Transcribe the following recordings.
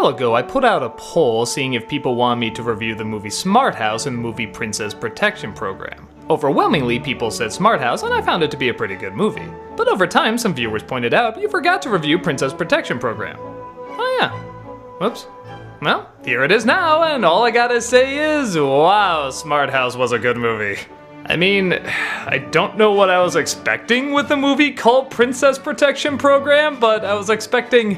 while ago, I put out a poll seeing if people want me to review the movie Smart House and the movie Princess Protection Program. Overwhelmingly, people said Smart House, and I found it to be a pretty good movie. But over time, some viewers pointed out you forgot to review Princess Protection Program. Oh yeah. Whoops. Well, here it is now, and all I gotta say is, wow, Smart House was a good movie. I mean, I don't know what I was expecting with a movie called Princess Protection Program, but I was expecting,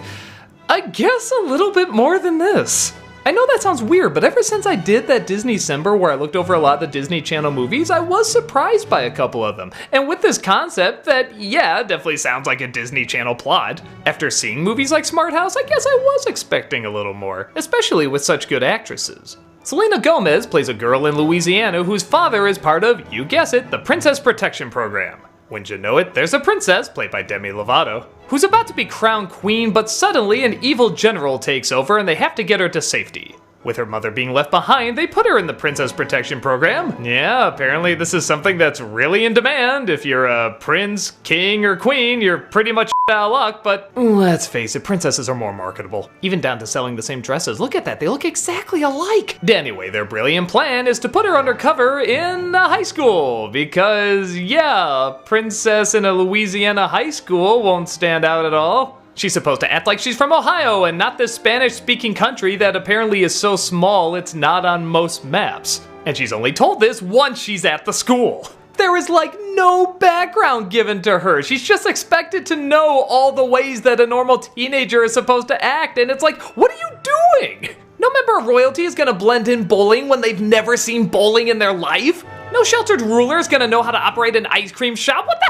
I guess, a little bit more than this. I know that sounds weird, but ever since I did that DisneyCember where I looked over a lot of the Disney Channel movies, I was surprised by a couple of them. And with this concept that, yeah, definitely sounds like a Disney Channel plot, after seeing movies like Smart House, I guess I was expecting a little more, especially with such good actresses. Selena Gomez plays a girl in Louisiana whose father is part of, you guess it, the Princess Protection Program. Wouldn't you know it, there's a princess, played by Demi Lovato, who's about to be crowned queen, but suddenly an evil general takes over and they have to get her to safety. With her mother being left behind, they put her in the Princess Protection Program. Yeah, apparently this is something that's really in demand. If you're a prince, king, or queen, you're pretty much out of luck, but let's face it, princesses are more marketable. Even down to selling the same dresses. Look at that, they look exactly alike. Anyway, their brilliant plan is to put her undercover in a high school, because yeah, a princess in a Louisiana high school won't stand out at all. She's supposed to act like she's from Ohio and not this Spanish-speaking country that apparently is so small it's not on most maps. And she's only told this once she's at the school. There is like no background given to her. She's just expected to know all the ways that a normal teenager is supposed to act, and it's like, what are you doing? No member of royalty is gonna blend in bowling when they've never seen bowling in their life. No sheltered ruler is gonna know how to operate an ice cream shop. What the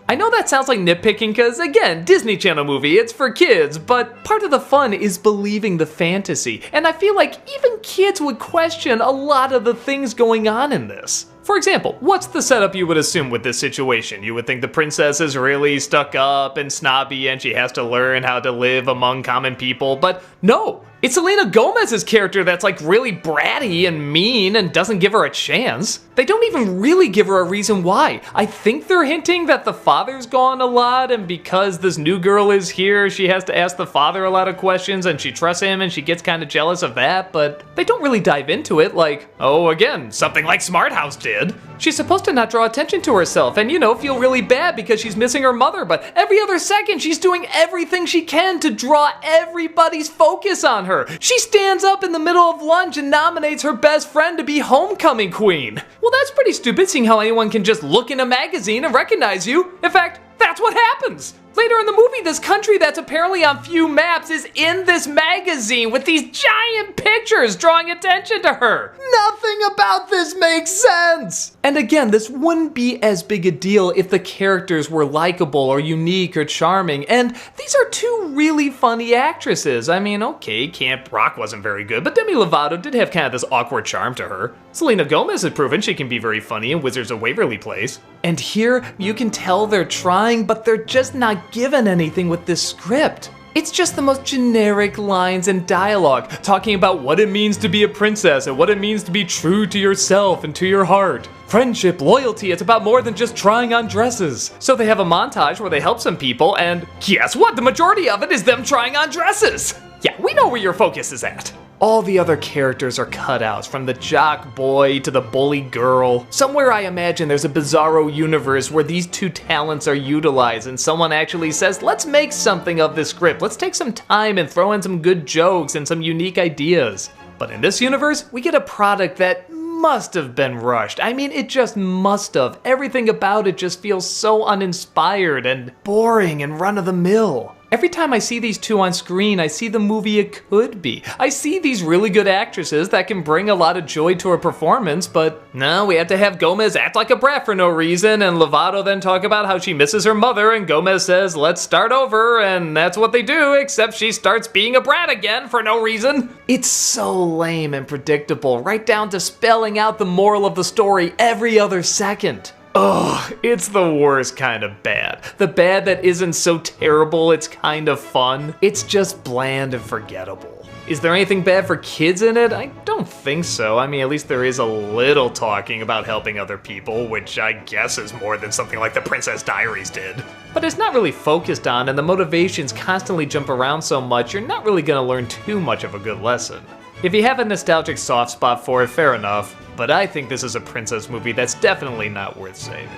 I know that sounds like nitpicking because, again, Disney Channel movie, it's for kids, but part of the fun is believing the fantasy, and I feel like even kids would question a lot of the things going on in this. For example, what's the setup you would assume with this situation? You would think the princess is really stuck up and snobby and she has to learn how to live among common people, but no! It's Selena Gomez's character that's like really bratty and mean and doesn't give her a chance. They don't even really give her a reason why. I think they're hinting that the father's gone a lot and because this new girl is here, she has to ask the father a lot of questions and she trusts him and she gets kind of jealous of that, but they don't really dive into it like, oh, again, something like Smart House did. She's supposed to not draw attention to herself and, you know, feel really bad because she's missing her mother, but every other second she's doing everything she can to draw everybody's focus on her. She stands up in the middle of lunch and nominates her best friend to be homecoming queen. Well, that's pretty stupid seeing how anyone can just look in a magazine and recognize you. In fact, that's what happens. Later in the movie, this country that's apparently on few maps is in this magazine with these giant pictures drawing attention to her. Nothing about this makes sense. And again, this wouldn't be as big a deal if the characters were likable or unique or charming, and these are two really funny actresses. I mean, okay, Camp Rock wasn't very good, but Demi Lovato did have kind of this awkward charm to her. Selena Gomez has proven she can be very funny in Wizards of Waverly Place. And here, you can tell they're trying, but they're just not given anything with this script. It's just the most generic lines and dialogue, talking about what it means to be a princess and what it means to be true to yourself and to your heart. Friendship, loyalty, it's about more than just trying on dresses. So they have a montage where they help some people, and guess what? The majority of it is them trying on dresses. Yeah, we know where your focus is at. All the other characters are cutouts, from the jock boy to the bully girl. Somewhere I imagine there's a bizarro universe where these two talents are utilized and someone actually says, let's make something of this script. Let's take some time and throw in some good jokes and some unique ideas. But in this universe, we get a product that must have been rushed. I mean, it just must have. Everything about it just feels so uninspired and boring and run-of-the-mill. Every time I see these two on screen, I see the movie it could be. I see these really good actresses that can bring a lot of joy to a performance, but no, we have to have Gomez act like a brat for no reason, and Lovato then talk about how she misses her mother, and Gomez says, let's start over, and that's what they do, except she starts being a brat again for no reason. It's so lame and predictable, right down to spelling out the moral of the story every other second. Ugh, it's the worst kind of bad. The bad that isn't so terrible, it's kind of fun. It's just bland and forgettable. Is there anything bad for kids in it? I don't think so. I mean, at least there is a little talking about helping other people, which I guess is more than something like the Princess Diaries did. But it's not really focused on, and the motivations constantly jump around so much, you're not really gonna learn too much of a good lesson. If you have a nostalgic soft spot for it, fair enough, but I think this is a princess movie that's definitely not worth saving.